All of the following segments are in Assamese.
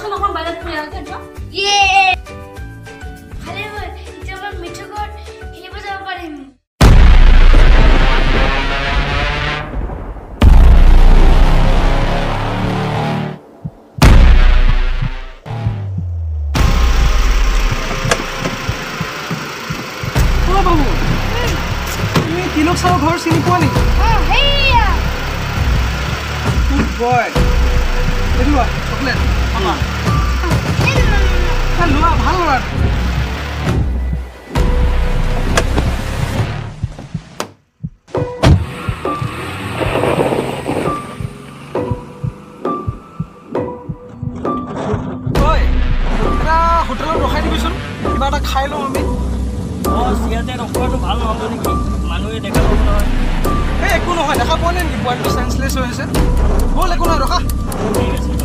বলাচোন অকণ বাহিৰত ফুৰি আহোঁ যোৱা ভালে হয় এতিয়া মই মিঠু ঘৰত খেলিব যাব পাৰিম বাবু তুমি তিলক ছাৰৰ ঘৰ চিনি পোৱা নেকি গুড বয় এইটো চকলেট আমাৰ লোৱা ভাল ল'ৰা এটা হোটেলত ৰখাই দিবিচোন কিবা এটা খাই লওঁ আমি ইয়াতে ৰখোৱাটো ভাল নহ'ব নেকি মানুহে দেখা পাব নহয় এই একো নহয় দেখা পোৱা নাই নেকি পোৱালিটো চেঞ্চলেছ হৈ আছে ব'ল একো নহয় ৰখা ঠিক আছে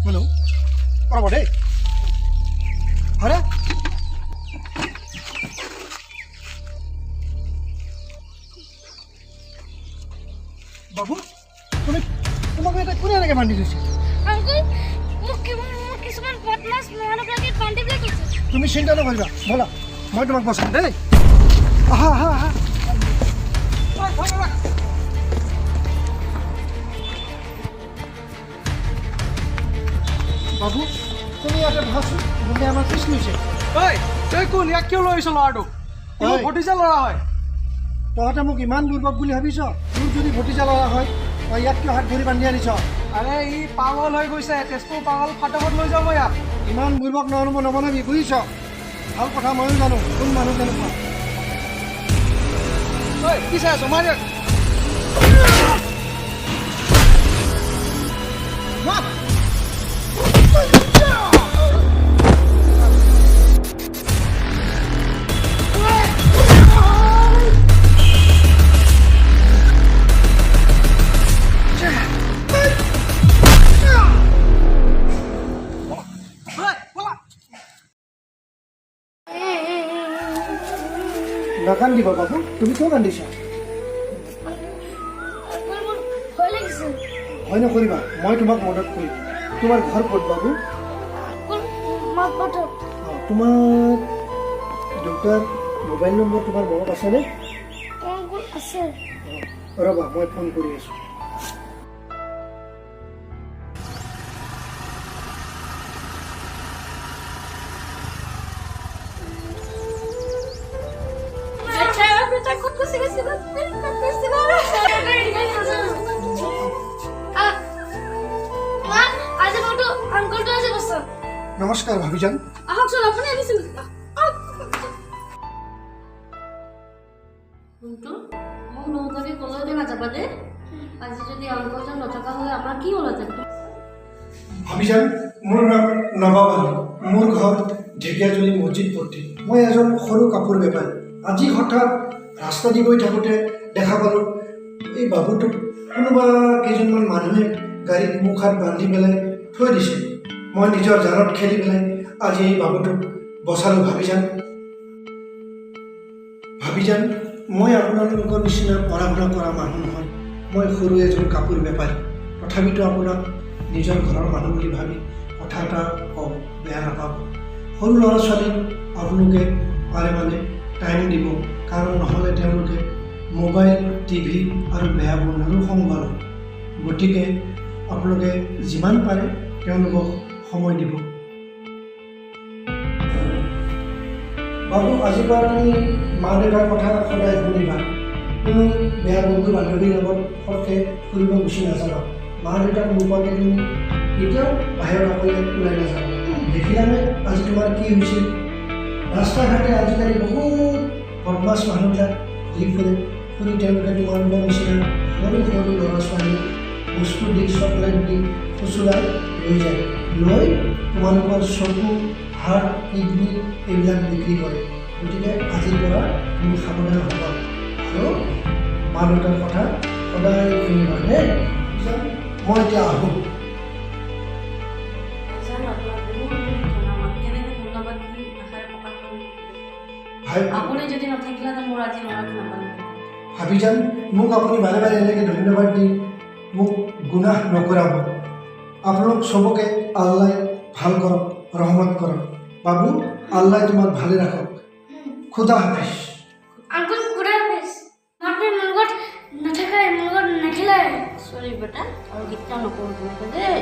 হেল্ল' ৰ'ব দেই হৰে বাবু তুমি তোমাক এটা কোনে এনেকৈ বান্ধি থৈছে আংকুল মোক কিছুমান বদমাছ মানুহবিলাকে বান্ধি পেলাই গৈছে তুমি চিন্তা নকৰিবা ব'লা মই তোমাক বচাম দেই আহা আহা আহা বাবু তুমি ইয়াতে ভাবছোন তুমি আমাৰ পিছ লৈছে ঐ তই কোন ইয়াক কিয় লৈ আহিছ ল'ৰাটোক ভতিজা ল'ৰা হয় তহঁতে মোক ইমান দুৰ্বল বুলি ভাবিছ তোৰ যদি ভতিজা ল'ৰা হয় তই ইয়াক কিয় হাত ধৰি বান্ধি আনিছ আৰে ই পাগল হৈ গৈছে তেজপুৰ পাগল ফাটকত লৈ যাব ইয়াক ইমান বুৰ্বক নবনাবি বুজিছ ভাল কথা ময়ো জানো কোন মানুহ কেনেকুৱা ঐ কি চাই আছ মাৰ ইয়াক নাকান্দিবা বাবু তুমি কিয় কান্দিছা ভয় লাগিছে ভয় নকৰিবা মই তোমাক মদত কৰিম তোমাৰ ঘৰ ক'ত বাবু তোমাৰ দেউতাৰ মোবাইল নম্বৰ তোমাৰ মনত আছেনে আছে ৰ'বা মই ফোন কৰি আছোঁ নমস্কাৰ ভাবিজান আহকচোন আপুনি আহিছিল মোক নহ'লে কলৈকে নাযাবা দেই আজি যদি অংকজন নথকা হ'লে আপোনাৰ কি হ'লহেঁতেন ভাবিজান মোৰ নাম নবাব আলী মোৰ ঘৰ ঢেকীয়াজুলি মছজিদ পট্টি মই এজন সৰু কাপোৰ বেপাৰী আজি হঠাৎ ৰাস্তা দি গৈ থাকোঁতে দেখা পালোঁ এই বাবুটোক কোনোবা কেইজনমান মানুহে গাড়ীত মুখ হাত বান্ধি পেলাই থৈ দিছে মই নিজৰ জানত খেলি পেলাই আজি এই বাবুটোক বচালোঁ ভাবিজান মই আপোনালোকৰ নিচিনা পঢ়া শুনা কৰা মানুহ নহয় মই সৰু এজন কাপোৰ বেপাৰী তথাপিতো আপোনাক নিজৰ ঘৰৰ মানুহ বুলি ভাবি কথা এটা কওঁ বেয়া নাপাব সৰু ল'ৰা ছোৱালীক আপোনালোকে পাৰে মানে টাইম দিব কাৰণ নহ'লে তেওঁলোকে মোবাইল টিভি আৰু বেয়া বন্ধুৰো সংগ লয় গতিকে আপোনালোকে যিমান পাৰে তেওঁলোকক সময় দিব বাবু আজিৰ পৰা তুমি মা দেউতাৰ কথা সদায় শুনিবা কোনো বেয়া বন্ধু বান্ধৱীৰ লগত সৰহকৈ ফুৰিব গুচি নাযাবা মা দেউতাক নোপোৱাকৈ তুমি কেতিয়াও বাহিৰত অকলে ওলাই নাযাবা দেখিলানে আজি তোমাৰ কি হৈছিল ৰাস্তা ঘাটে আজিকালি বহুত বদমাছ মানুহবিলাক ঘূৰি ফুৰি তেওঁলোকে তোমালোকৰ নিচিনা সৰু সৰু ল'ৰা ছোৱালী বস্তু দি চকলেট দি ফুচুৰাই লৈ যায় লৈ তোমালোকৰ চকু হাত কিডনি এইবিলাক বিক্ৰী কৰে গতিকে আজিৰ পৰা তুমি সাৱধান হ'বা আৰু মা দেউতাৰ কথা সদায় শুনিবা দেই মই এতিয়া আহোঁ। জানো আপোনাক বহুত ধন্যবাদ। কেনেকৈ ধন্যবাদ দিম ভাষাৰে প্ৰকাশ কৰিব। ভাই আপুনি যদি নাথাকিলেহেঁতেন মোৰ আজি ল'ৰাটো নাপালে। ভাবিজান মোক আপুনি বাৰে বাৰে এনেকৈ ধন্যবাদ দি মোক গুনাহ নকৰাব। আপোনালোক চবকে আল্লাই ভাল কৰক, ৰহমত কৰক। বাবু আল্লাই তোমাক ভালে ৰাখক। খুদা হাফিজ। আঙ্কল কুড়া হাফেজ আপনি মুলগত নাথাকায় মুলগত নাখিলায় চৰি বেটা আৰু কেতিয়াও নকৰোঁ তেনেকৈ দেই।